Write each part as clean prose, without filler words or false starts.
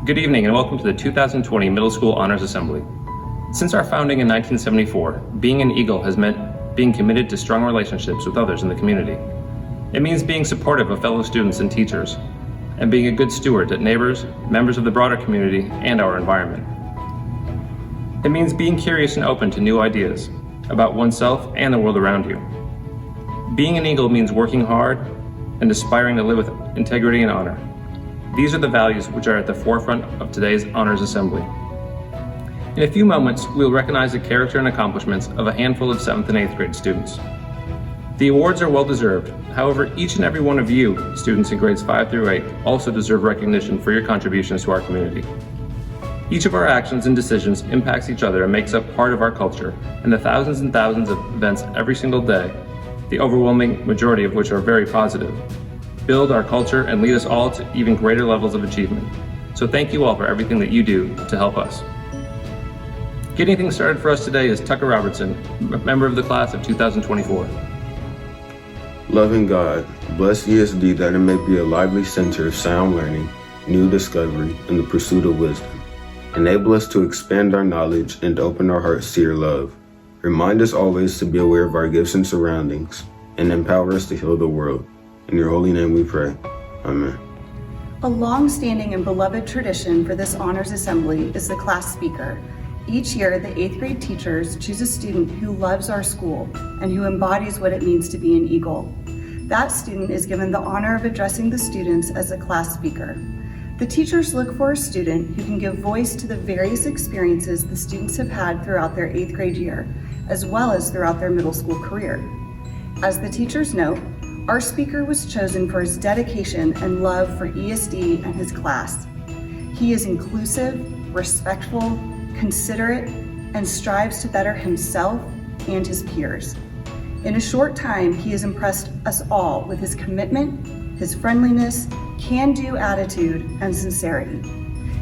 Good evening and welcome to the 2020 Middle School Honors Assembly. Since our founding in 1974, being an Eagle has meant being committed to strong relationships with others in the community. It means being supportive of fellow students and teachers, and being a good steward to neighbors, members of the broader community, and our environment. It means being curious and open to new ideas about oneself and the world around you. Being an Eagle means working hard and aspiring to live with integrity and honor. These are the values which are at the forefront of today's Honors Assembly. In a few moments, we will recognize the character and accomplishments of a handful of 7th and 8th grade students. The awards are well deserved. However, each and every one of you, students in grades 5 through 8, also deserve recognition for your contributions to our community. Each of our actions and decisions impacts each other and makes up part of our culture, and the thousands and thousands of events every single day, the overwhelming majority of which are very positive, build our culture and lead us all to even greater levels of achievement. So thank you all for everything that you do to help us. Getting things started for us today is Tucker Robertson, a member of the class of 2024. Loving God, bless ESD that it may be a lively center of sound learning, new discovery, and the pursuit of wisdom. Enable us to expand our knowledge and open our hearts to your love. Remind us always to be aware of our gifts and surroundings, and empower us to heal the world. In your holy name we pray. Amen. A long-standing and beloved tradition for this Honors Assembly is the class speaker. Each year, the 8th grade teachers choose a student who loves our school and who embodies what it means to be an Eagle. That student is given the honor of addressing the students as a class speaker. The teachers look for a student who can give voice to the various experiences the students have had throughout their 8th grade year, as well as throughout their middle school career. As the teachers note, our speaker was chosen for his dedication and love for ESD and his class. He is inclusive, respectful, considerate, and strives to better himself and his peers. In a short time, he has impressed us all with his commitment, his friendliness, can-do attitude, and sincerity.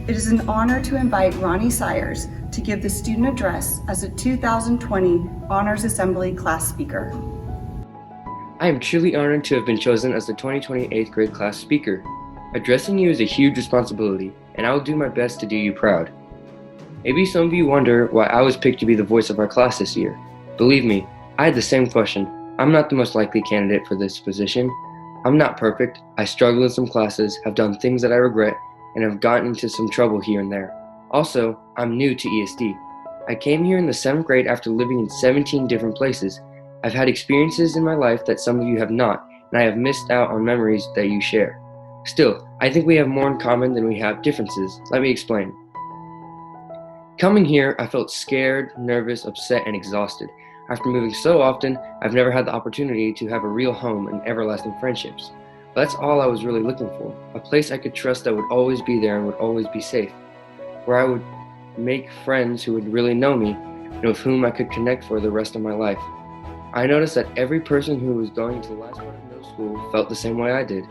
It is an honor to invite Ronnie Sires to give the student address as a 2020 Honors Assembly class speaker. I am truly honored to have been chosen as the 2020 8th grade class speaker. Addressing you is a huge responsibility, and I will do my best to do you proud. Maybe some of you wonder why I was picked to be the voice of our class this year. Believe me, I had the same question. I'm not the most likely candidate for this position. I'm not perfect. I struggle in some classes, have done things that I regret, and have gotten into some trouble here and there. Also, I'm new to ESD. I came here in the 7th grade after living in 17 different places. I've had experiences in my life that some of you have not, and I have missed out on memories that you share. Still, I think we have more in common than we have differences. Let me explain. Coming here, I felt scared, nervous, upset, and exhausted. After moving so often, I've never had the opportunity to have a real home and everlasting friendships. But that's all I was really looking for, a place I could trust that would always be there and would always be safe, where I would make friends who would really know me and with whom I could connect for the rest of my life. I noticed that every person who was going to the last part of middle school felt the same way I did.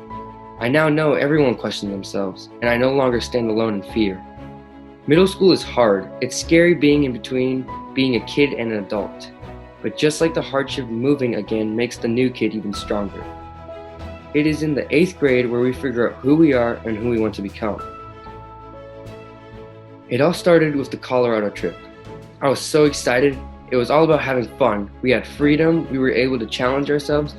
I now know everyone questions themselves, and I no longer stand alone in fear. Middle school is hard. It's scary being in between being a kid and an adult. But just like the hardship of moving again makes the new kid even stronger. It is in the 8th grade where we figure out who we are and who we want to become. It all started with the Colorado trip. I was so excited. It was all about having fun. We had freedom. We were able to challenge ourselves.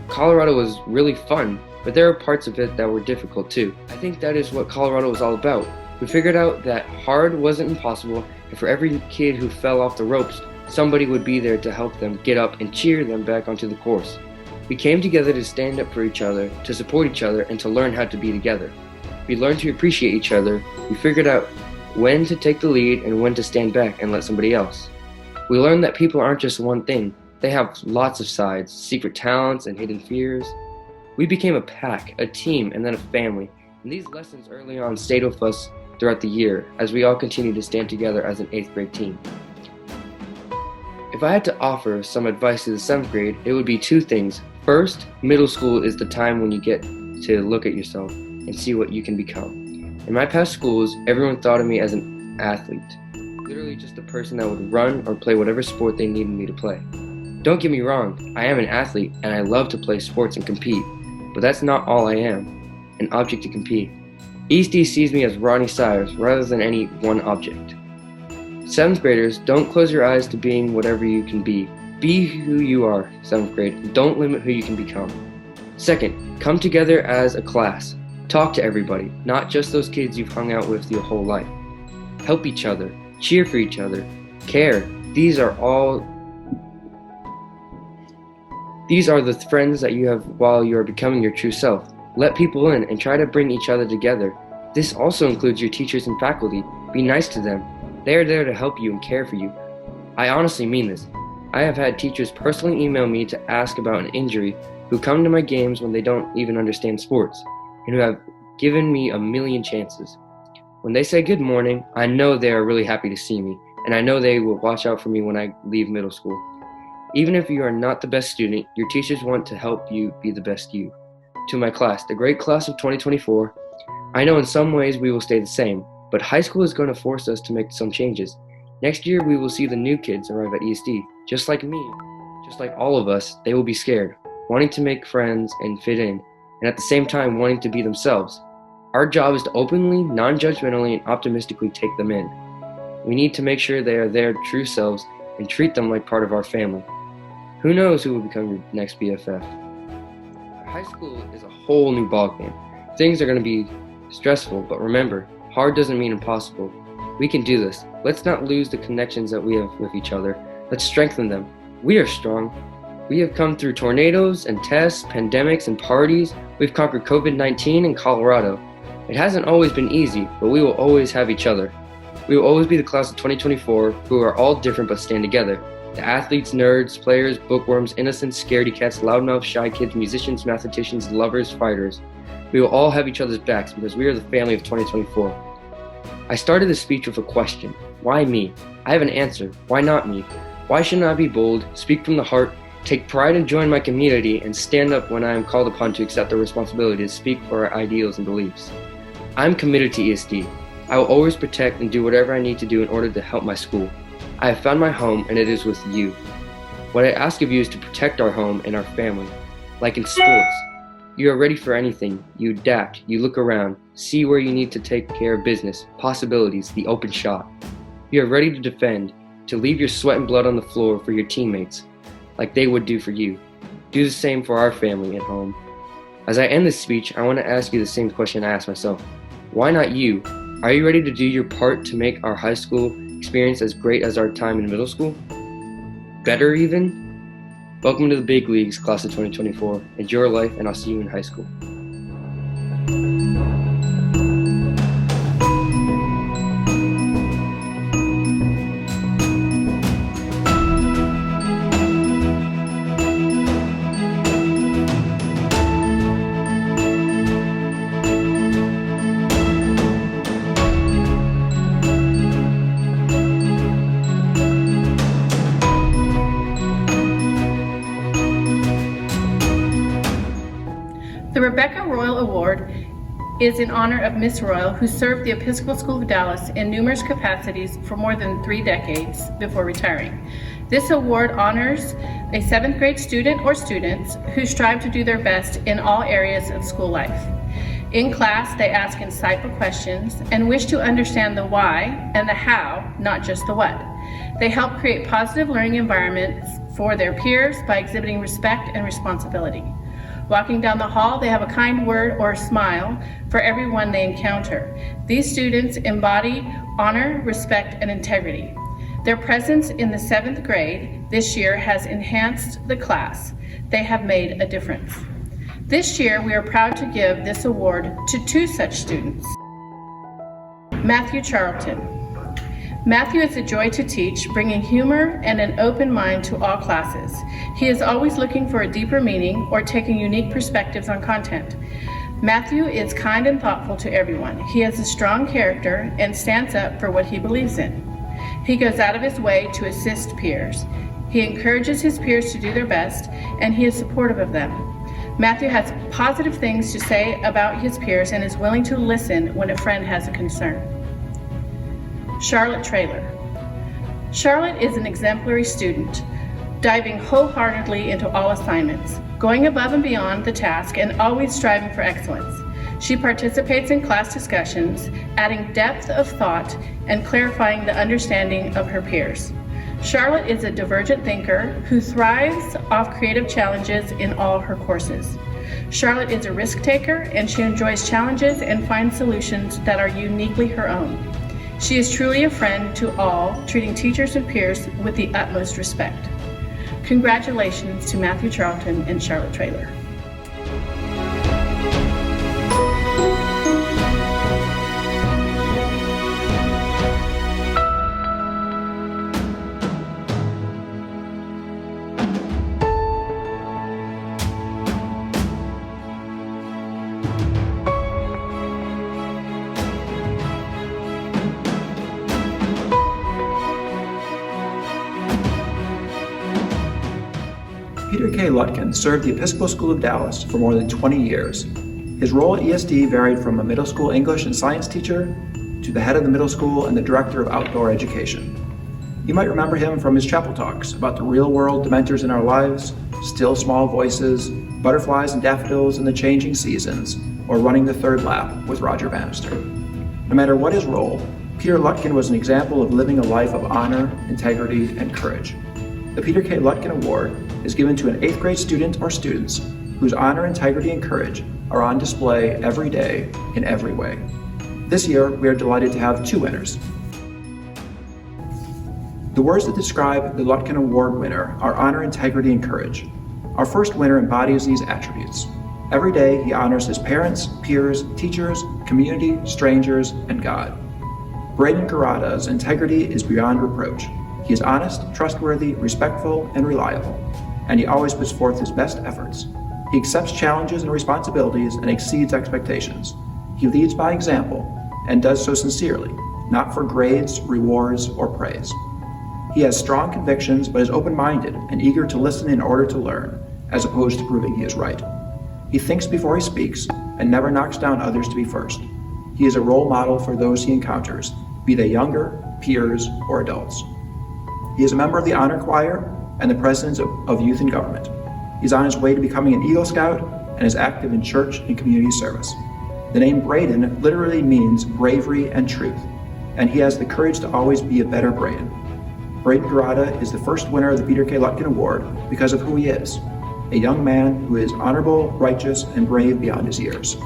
Colorado was really fun, but there were parts of it that were difficult too. I think that is what Colorado was all about. We figured out that hard wasn't impossible, and for every kid who fell off the ropes, somebody would be there to help them get up and cheer them back onto the course. We came together to stand up for each other, to support each other, and to learn how to be together. We learned to appreciate each other. We figured out when to take the lead and when to stand back and let somebody else. We learned that people aren't just one thing. They have lots of sides, secret talents, and hidden fears. We became a pack, a team, and then a family. And these lessons early on stayed with us throughout the year as we all continue to stand together as an 8th grade team. If I had to offer some advice to the 7th grade, it would be two things. First, middle school is the time when you get to look at yourself and see what you can become. In my past schools, everyone thought of me as an athlete, literally just a person that would run or play whatever sport they needed me to play. Don't get me wrong, I am an athlete and I love to play sports and compete, but that's not all I am, an object to compete. ESD sees me as Ronnie Sires rather than any one object. 7th graders, don't close your eyes to being whatever you can be. Be who you are, 7th grade, and don't limit who you can become. 2nd, come together as a class. Talk to everybody, not just those kids you've hung out with your whole life. Help each other, cheer for each other, care. These are the friends that you have while you are becoming your true self. Let people in and try to bring each other together. This also includes your teachers and faculty. Be nice to them. They are there to help you and care for you. I honestly mean this. I have had teachers personally email me to ask about an injury who come to my games when they don't even understand sports and who have given me a million chances. When they say good morning, I know they are really happy to see me, and I know they will watch out for me when I leave middle school. Even if you are not the best student, your teachers want to help you be the best you. To my class, the great class of 2024, I know in some ways we will stay the same, but high school is going to force us to make some changes. Next year, we will see the new kids arrive at ESD. Just like me, just like all of us, they will be scared, wanting to make friends and fit in, and at the same time wanting to be themselves. Our job is to openly, non-judgmentally, and optimistically take them in. We need to make sure they are their true selves and treat them like part of our family. Who knows who will become your next BFF? High school is a whole new ballgame. Things are going to be stressful, but remember, hard doesn't mean impossible. We can do this. Let's not lose the connections that we have with each other. Let's strengthen them. We are strong. We have come through tornadoes and tests, pandemics and parties. We've conquered COVID-19 in Colorado. It hasn't always been easy, but we will always have each other. We will always be the class of 2024 who are all different but stand together. The athletes, nerds, players, bookworms, innocents, scaredy cats, loudmouth, shy kids, musicians, mathematicians, lovers, fighters. We will all have each other's backs because we are the family of 2024. I started this speech with a question. Why me? I have an answer. Why not me? Why shouldn't I be bold, speak from the heart, take pride and join my community, and stand up when I am called upon to accept the responsibility to speak for our ideals and beliefs? I'm committed to ESD. I will always protect and do whatever I need to do in order to help my school. I have found my home, and it is with you. What I ask of you is to protect our home and our family. Like in sports, you are ready for anything. You adapt, you look around, see where you need to take care of business, possibilities, the open shot. You are ready to defend, to leave your sweat and blood on the floor for your teammates, like they would do for you. Do the same for our family at home. As I end this speech, I want to ask you the same question I asked myself. Why not you? Are you ready to do your part to make our high school experience as great as our time in middle school? Better even? Welcome to the big leagues, class of 2024. Enjoy your life, and I'll see you in high school. The Rebecca Royal Award is in honor of Miss Royal, who served the Episcopal School of Dallas in numerous capacities for more than 3 decades before retiring. This award honors a 7th grade student or students who strive to do their best in all areas of school life. In class, they ask insightful questions and wish to understand the why and the how, not just the what. They help create positive learning environments for their peers by exhibiting respect and responsibility. Walking down the hall, they have a kind word or a smile for everyone they encounter. These students embody honor, respect, and integrity. Their presence in the 7th grade this year has enhanced the class. They have made a difference. This year, we are proud to give this award to 2 such students. Matthew Charlton. Matthew is a joy to teach, bringing humor and an open mind to all classes. He is always looking for a deeper meaning or taking unique perspectives on content. Matthew is kind and thoughtful to everyone. He has a strong character and stands up for what he believes in. He goes out of his way to assist peers. He encourages his peers to do their best, and he is supportive of them. Matthew has positive things to say about his peers and is willing to listen when a friend has a concern. Charlotte Traylor. Charlotte is an exemplary student, diving wholeheartedly into all assignments, going above and beyond the task and always striving for excellence. She participates in class discussions, adding depth of thought and clarifying the understanding of her peers. Charlotte is a divergent thinker who thrives off creative challenges in all her courses. Charlotte is a risk taker and she enjoys challenges and finds solutions that are uniquely her own. She is truly a friend to all, treating teachers and peers with the utmost respect. Congratulations to Matthew Charlton and Charlotte Traylor. Peter K. Lutkin served the Episcopal School of Dallas for more than 20 years. His role at ESD varied from a middle school English and science teacher to the head of the middle school and the director of outdoor education. You might remember him from his chapel talks about the real-world dementors in our lives, still small voices, butterflies and daffodils in the changing seasons, or running the third lap with Roger Bannister. No matter what his role, Peter Lutkin was an example of living a life of honor, integrity, and courage. The Peter K. Lutkin Award is given to an 8th grade student or students whose honor, integrity, and courage are on display every day in every way. This year, we are delighted to have 2 winners. The words that describe the Lutkin Award winner are honor, integrity, and courage. Our first winner embodies these attributes. Every day, he honors his parents, peers, teachers, community, strangers, and God. Braden Garada's integrity is beyond reproach. He is honest, trustworthy, respectful, and reliable, and he always puts forth his best efforts. He accepts challenges and responsibilities and exceeds expectations. He leads by example and does so sincerely, not for grades, rewards, or praise. He has strong convictions but is open-minded and eager to listen in order to learn, as opposed to proving he is right. He thinks before he speaks and never knocks down others to be first. He is a role model for those he encounters, be they younger, peers, or adults. He is a member of the Honor Choir and the president of Youth in Government. He's on his way to becoming an Eagle Scout and is active in church and community service. The name Braden literally means bravery and truth, and he has the courage to always be a better Braden. Braden Garada is the first winner of the Peter K. Lutkin Award because of who he is, a young man who is honorable, righteous, and brave beyond his years.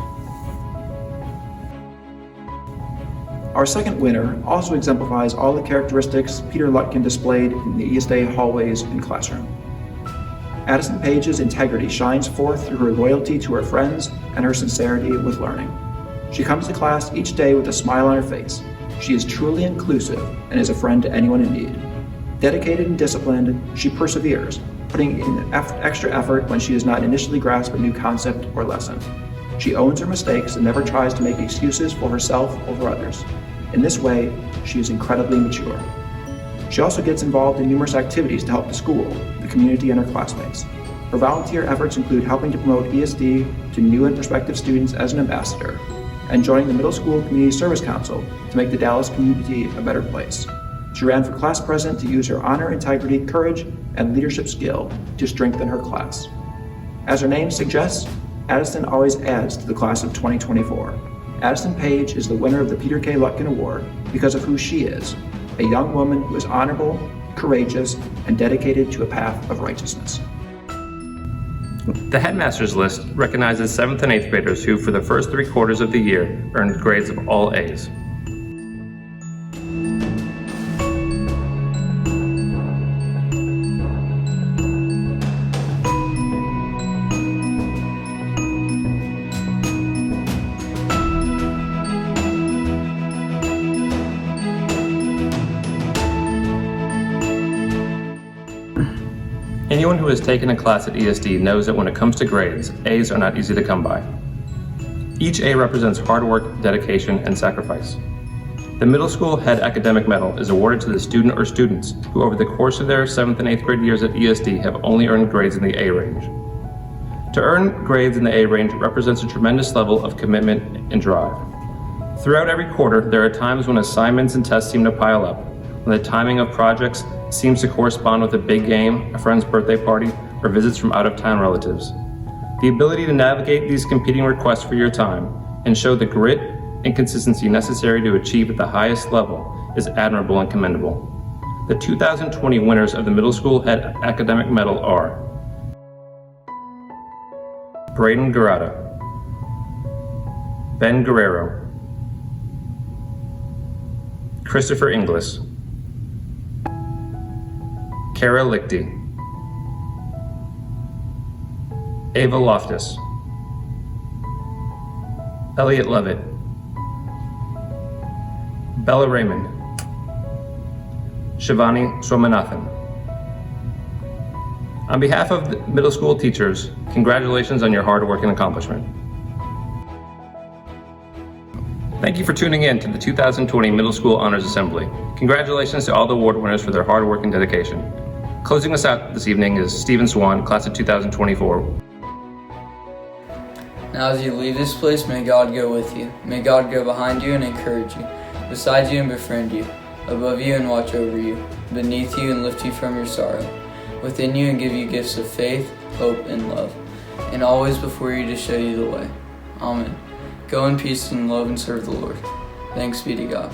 Our second winner also exemplifies all the characteristics Peter Lutkin displayed in the ESD hallways and classroom. Addison Page's integrity shines forth through her loyalty to her friends and her sincerity with learning. She comes to class each day with a smile on her face. She is truly inclusive and is a friend to anyone in need. Dedicated and disciplined, she perseveres, putting in extra effort when she does not initially grasp a new concept or lesson. She owns her mistakes and never tries to make excuses for herself or for others. In this way, she is incredibly mature. She also gets involved in numerous activities to help the school, the community, and her classmates. Her volunteer efforts include helping to promote ESD to new and prospective students as an ambassador, and joining the Middle School Community Service Council to make the Dallas community a better place. She ran for class president to use her honor, integrity, courage, and leadership skill to strengthen her class. As her name suggests, Addison always adds to the class of 2024. Addison Page is the winner of the Peter K. Lutkin Award because of who she is, a young woman who is honorable, courageous, and dedicated to a path of righteousness. The headmaster's list recognizes 7th and 8th graders who, for the first 3 quarters of the year, earned grades of all A's. Anyone who has taken a class at ESD knows that when it comes to grades, A's are not easy to come by. Each A represents hard work, dedication, and sacrifice. The middle school head academic medal is awarded to the student or students who over the course of their 7th and 8th grade years at ESD have only earned grades in the A range. To earn grades in the A range represents a tremendous level of commitment and drive. Throughout every quarter, there are times when assignments and tests seem to pile up, when the timing of projects seems to correspond with a big game, a friend's birthday party, or visits from out-of-town relatives. The ability to navigate these competing requests for your time and show the grit and consistency necessary to achieve at the highest level is admirable and commendable. The 2020 winners of the Middle School Head Academic Medal are Braden Garata, Ben Guerrero, Christopher Inglis, Kara Lichty, Ava Loftus, Elliot Levitt, Bella Raymond, Shivani Swaminathan. On behalf of the middle school teachers, congratulations on your hard work and accomplishment. Thank you for tuning in to the 2020 Middle School Honors Assembly. Congratulations to all the award winners for their hard work and dedication. Closing us out this evening is Stephen Swan, class of 2024. Now as you leave this place, may God go with you. May God go behind you and encourage you, beside you and befriend you, above you and watch over you, beneath you and lift you from your sorrow, within you and give you gifts of faith, hope, and love, and always before you to show you the way. Amen. Go in peace and love and serve the Lord. Thanks be to God.